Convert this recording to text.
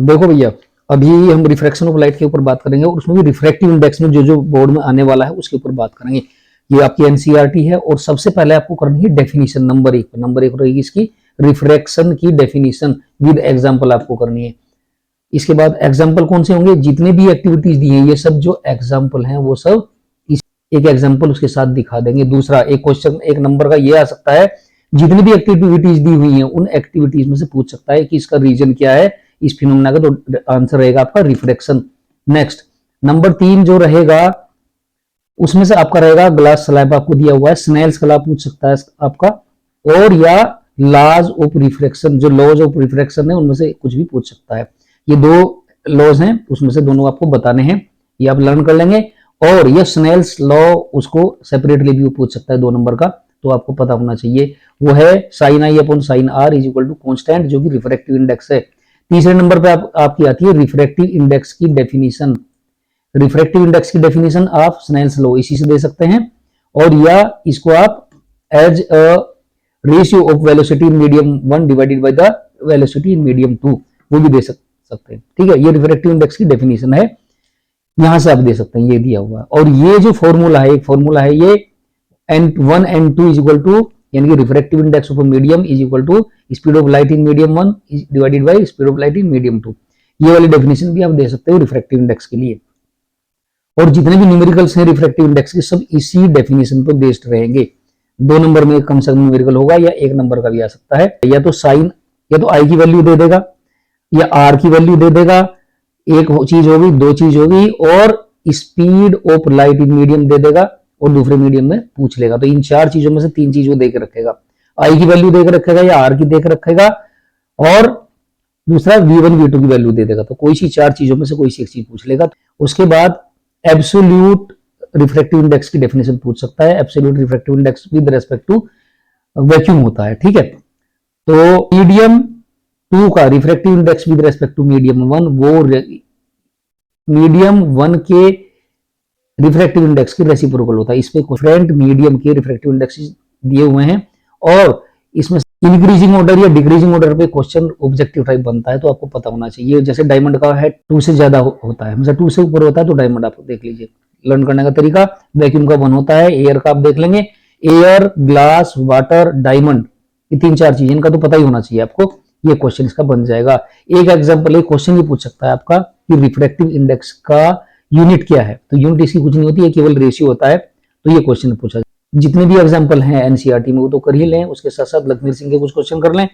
देखो भैया, अभी हम रिफ्रैक्शन ऑफ लाइट के ऊपर बात करेंगे और उसमें भी रिफ्रैक्टिव इंडेक्स में जो जो बोर्ड में आने वाला है उसके ऊपर बात करेंगे। ये आपकी एनसीईआरटी है और सबसे पहले आपको करनी है डेफिनेशन। नंबर एक रहेगी इसकी रिफ्रैक्शन की डेफिनेशन विद एग्जांपल आपको करनी है। इसके बाद एग्जांपल कौन से होंगे, जितने भी एक्टिविटीज दी हैं ये सब जो एग्जांपल हैं वो सब इस एक एग्जांपल उसके साथ दिखा देंगे। दूसरा एक क्वेश्चन एक नंबर का ये आ सकता है, जितनी भी एक्टिविटीज दी हुई हैं उन एक्टिविटीज में से पूछ सकता है कि इसका रीजन क्या है इस फिनोमेना का, तो आंसर रहेगा आपका रिफ्रैक्शन। नेक्स्ट नंबर 3 जो रहेगा उसमें से आपका रहेगा ग्लास स्लैब आपको दिया हुआ है, स्नेल्स लॉ पूछ सकता है आपका, और या लॉज ऑफ रिफ्रैक्शन, जो लॉज ऑफ रिफ्रैक्शन है उनमें से कुछ भी पूछ सकता है। ये 2 लॉज हैं उसमें से दोनों आपको बताने हैं, ये आप लर्न कर लेंगे। और ये स्नेल्स लॉ उसको सेपरेटली भी पूछ सकता है 2 नंबर का, तो आपको पता होना चाहिए। वो है sine I upon sine R is equal to constant, जो कि रिफ्रैक्टिव इंडेक्स है। तीसरे नंबर पे आपकी आती है रिफ्रैक्टिव इंडेक्स की डेफिनेशन। रिफ्रैक्टिव इंडेक्स की डेफिनेशन आप स्नेल्स लॉ इसी से दे सकते हैं, और या इसको आप as a ratio of velocity in medium 1 divided by the velocity in medium 2 वो भी दे सकते हैं। ठीक है, ये रिफ्रैक्टिव इंडेक्स की डेफिनेशन है, यहां से आप दे सकते हैं, ये दिया हुआ है। और ये जो फॉर्मूला है, एक फॉर्मूला है ये n1 n2 is equal to, यानी कि refractive index of medium is equal to speed of light in medium 1 divided by speed of light in medium 2। ये वाली डेफिनेशन भी आप दे सकते हो रिफ्रैक्टिव इंडेक्स के लिए। और जितने भी न्यूमेरिकल्स हैं रिफ्रैक्टिव इंडेक्स के सब इसी डेफिनेशन पर बेस्ड रहेंगे। 2 नंबर में कम से कम न्यूमेरिकल होगा या 1 नंबर का भी आ सकता है, या तो साइन या तो आई की वैल्यू दे देगा या आर की वैल्यू दे देगा, एक चीज होगी, 2 चीज होगी, और speed of light in medium दे देगा और दूसरे मीडियम में पूछ लेगा। तो इन 4 चीजों में से 3 चीज वो देकर रखेगा, आई की वैल्यू देकर रखेगा या आर की देकर रखेगा, और दूसरा V1 V2 की वैल्यू दे देगा। तो कोई सी 4 चीजों में से कोई सी एक चीज पूछ लेगा। उसके बाद एब्सोल्यूट रिफ्रैक्टिव इंडेक्स की डेफिनेशन पूछ सकता है। Absolute refractive index with respect to vacuum होता है। ठीक है, तो मीडियम 2 का refractive index with respect to medium 1 वो मीडियम 1 के रिफ्रैक्टिव इंडेक्स की रेसिप्रोकल होता है। इसमें डिफरेंट मीडियम के रिफ्रैक्टिव इंडेक्स दिए हुए हैं, और इसमें इंक्रीजिंग ऑर्डर या डिक्रीजिंग ऑर्डर पे क्वेश्चन ऑब्जेक्टिव टाइप बनता है, तो आपको पता होना चाहिए। जैसे डायमंड का है 2 से ज्यादा होता है, मतलब 2 से ऊपर होता है तो डायमंड आप देख लीजिए। लर्न करने का तरीका, वैक्यूम का 1 होता है, एयर का आप देख लेंगे, एयर, ग्लास, वाटर, डायमंड, ये 3-4 चीजें, इनका तो पता ही होना चाहिए आपको। ये क्वेश्चन इसका बन जाएगा। एक एग्जांपल, एक क्वेश्चन ये पूछ सकता है आपका कि रिफ्रैक्टिव इंडेक्स का यूनिट क्या है, तो यूनिट इसकी कुछ नहीं होती है, केवल रेशियो होता है। तो ये क्वेश्चन पूछा। जितने भी एग्जांपल हैं एनसीईआरटी में वो तो कर ही लें, उसके साथ साथ लखमीर सिंह के कुछ क्वेश्चन कर लें।